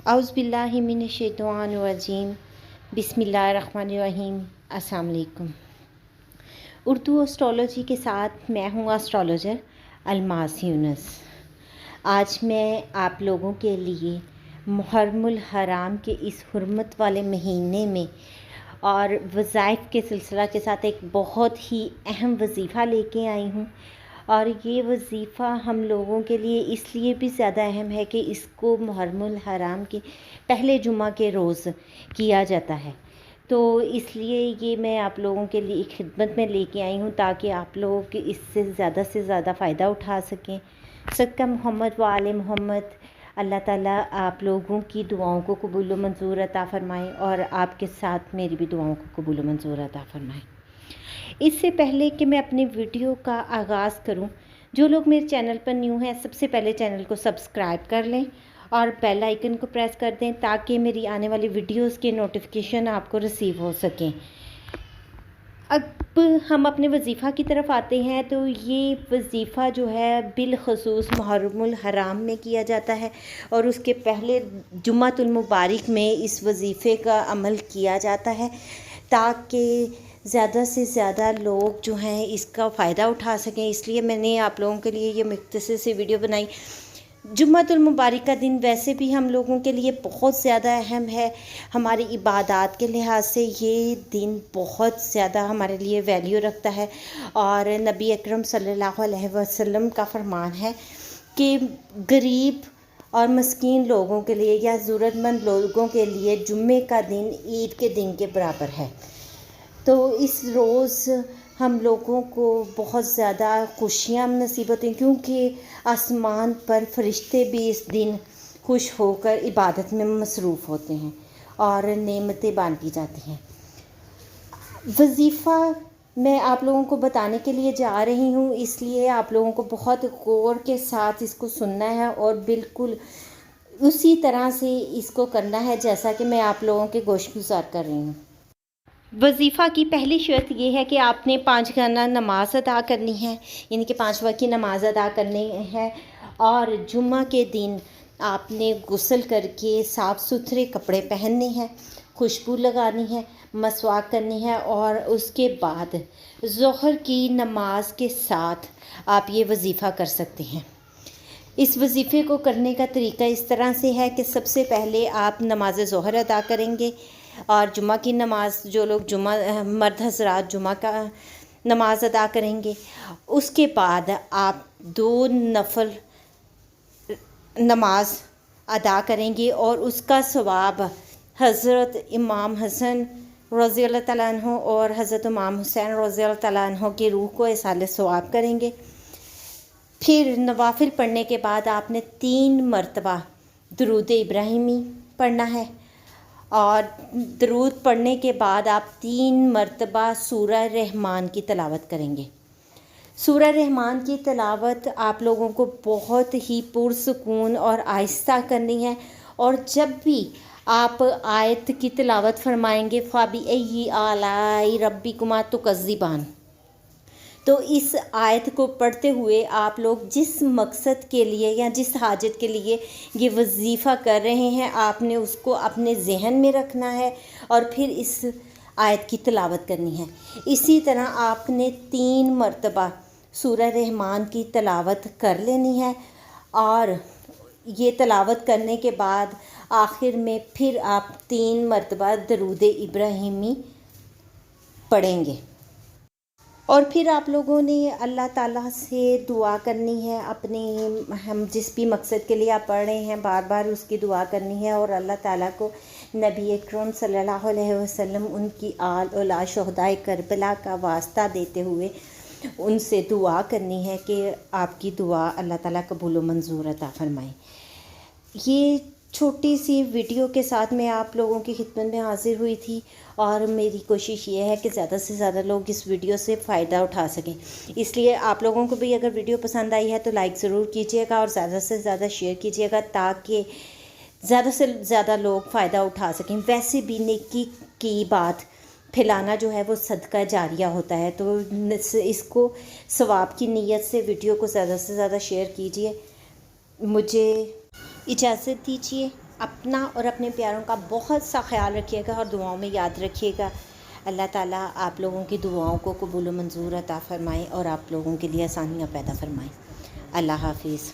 اعوذ باللہ من الشیطان الرجیم بسم اللہ الرحمن الرحیم۔ السلام علیکم۔ اردو اسٹرالوجی کے ساتھ میں ہوں اسٹرالوجر الماس یونس۔ آج میں آپ لوگوں کے لیے محرم الحرام کے اس حرمت والے مہینے میں اور وظائف کے سلسلہ کے ساتھ ایک بہت ہی اہم وظیفہ لے کے آئی ہوں، اور یہ وظیفہ ہم لوگوں کے لیے اس لیے بھی زیادہ اہم ہے کہ اس کو محرم الحرام کے پہلے جمعہ کے روز کیا جاتا ہے۔ تو اس لیے یہ میں آپ لوگوں کے لیے ایک خدمت میں لے کے آئی ہوں تاکہ آپ لوگ اس سے زیادہ فائدہ اٹھا سکیں۔ صدقہ محمد و آل محمد۔ اللہ تعالیٰ آپ لوگوں کی دعاؤں کو قبول و منظور عطا فرمائے اور آپ کے ساتھ میری بھی دعاؤں کو قبول و منظور عطا فرمائے۔ اس سے پہلے کہ میں اپنی ویڈیو کا آغاز کروں، جو لوگ میرے چینل پر نیو ہیں سب سے پہلے چینل کو سبسکرائب کر لیں اور بیل آئیکن کو پریس کر دیں تاکہ میری آنے والی ویڈیوز کے نوٹیفیکیشن آپ کو ریسیو ہو سکیں۔ اب ہم اپنے وظیفہ کی طرف آتے ہیں، تو یہ وظیفہ جو ہے بالخصوص محرم الحرام میں کیا جاتا ہے اور اس کے پہلے جمعۃ المبارک میں اس وظیفے کا عمل کیا جاتا ہے تاکہ زیادہ سے زیادہ لوگ جو ہیں اس کا فائدہ اٹھا سکیں۔ اس لیے میں نے آپ لوگوں کے لیے یہ مختصر سی ویڈیو بنائی۔ جمعۃ المبارک کا دن ویسے بھی ہم لوگوں کے لیے بہت زیادہ اہم ہے، ہماری عبادات کے لحاظ سے یہ دن بہت زیادہ ہمارے لیے ویلیو رکھتا ہے، اور نبی اکرم صلی اللہ علیہ وسلم کا فرمان ہے کہ غریب اور مسکین لوگوں کے لیے یا ضرورت مند لوگوں کے لیے جمعے کا دن عید کے دن کے برابر ہے۔ تو اس روز ہم لوگوں کو بہت زیادہ خوشیاں نصیب ہوتی ہیں کیونکہ آسمان پر فرشتے بھی اس دن خوش ہو کر عبادت میں مصروف ہوتے ہیں اور نعمتیں بانٹی جاتی ہیں۔ وظیفہ میں آپ لوگوں کو بتانے کے لیے جا رہی ہوں، اس لیے آپ لوگوں کو بہت غور کے ساتھ اس کو سننا ہے اور بالکل اسی طرح سے اس کو کرنا ہے جیسا کہ میں آپ لوگوں کے گوش گزار کر رہی ہوں۔ وظیفہ کی پہلی شرط یہ ہے کہ آپ نے 5 گانا نماز ادا کرنی ہے، یعنی کہ 5 وقت کی نماز ادا کرنی ہے، اور جمعہ کے دن آپ نے غسل کر کے صاف ستھرے کپڑے پہننے ہیں، خوشبو لگانی ہے، مسواک کرنی ہے، اور اس کے بعد ظہر کی نماز کے ساتھ آپ یہ وظیفہ کر سکتے ہیں۔ اس وظیفے کو کرنے کا طریقہ اس طرح سے ہے کہ سب سے پہلے آپ نماز ظہر ادا کریں گے، اور جمعہ کی نماز جو لوگ مرد حضرات جمعہ کا نماز ادا کریں گے، اس کے بعد آپ 2 نفل نماز ادا کریں گے، اور اس کا ثواب حضرت امام حسن رضی اللہ تعالیٰ عنہ اور حضرت امام حسین رضی اللہ تعالیٰ عنہ کی روح کو ایصال ثواب کریں گے۔ پھر نوافل پڑھنے کے بعد آپ نے 3 مرتبہ درود ابراہیمی پڑھنا ہے، اور درود پڑھنے کے بعد آپ 3 مرتبہ سورہ رحمان کی تلاوت کریں گے۔ سورہ رحمان کی تلاوت آپ لوگوں کو بہت ہی پرسکون اور آہستہ کرنی ہے، اور جب بھی آپ آیت کی تلاوت فرمائیں گے فَبِأَيِّ آلَاءِ رَبِّكُمَا تُكَذِّبَانِ، تو اس آیت کو پڑھتے ہوئے آپ لوگ جس مقصد کے لیے یا جس حاجت کے لیے یہ وظیفہ کر رہے ہیں آپ نے اس کو اپنے ذہن میں رکھنا ہے اور پھر اس آیت کی تلاوت کرنی ہے۔ اسی طرح آپ نے 3 مرتبہ سورہ رحمان کی تلاوت کر لینی ہے، اور یہ تلاوت کرنے کے بعد آخر میں پھر آپ 3 مرتبہ درود ابراہیمی پڑھیں گے، اور پھر آپ لوگوں نے اللہ تعالیٰ سے دعا کرنی ہے، ہم جس بھی مقصد کے لیے آپ پڑھ رہے ہیں بار بار اس کی دعا کرنی ہے، اور اللہ تعالیٰ کو نبی اکرم صلی اللہ علیہ وسلم ان کی آل اولاد شہدائے کربلا کا واسطہ دیتے ہوئے ان سے دعا کرنی ہے کہ آپ کی دعا اللہ تعالیٰ قبول و منظور عطا فرمائے۔ یہ چھوٹی سی ویڈیو کے ساتھ میں آپ لوگوں کی خدمت میں حاضر ہوئی تھی، اور میری کوشش یہ ہے کہ زیادہ سے زیادہ لوگ اس ویڈیو سے فائدہ اٹھا سکیں۔ اس لیے آپ لوگوں کو بھی اگر ویڈیو پسند آئی ہے تو لائک ضرور کیجیے گا اور زیادہ سے زیادہ شیئر کیجیے گا تاکہ زیادہ سے زیادہ لوگ فائدہ اٹھا سکیں۔ ویسے بھی نیکی کی بات پھیلانا جو ہے وہ صدقہ جاریہ ہوتا ہے، تو اس کو ثواب کی نیت سے ویڈیو کو زیادہ سے زیادہ شیئر کیجیے۔ مجھے اجازت دیجیے۔ اپنا اور اپنے پیاروں کا بہت سا خیال رکھیے گا اور دعاؤں میں یاد رکھیے گا۔ اللہ تعالیٰ آپ لوگوں کی دعاؤں کو قبول و منظور عطا فرمائے اور آپ لوگوں کے لیے آسانیاں پیدا فرمائیں۔ اللہ حافظ۔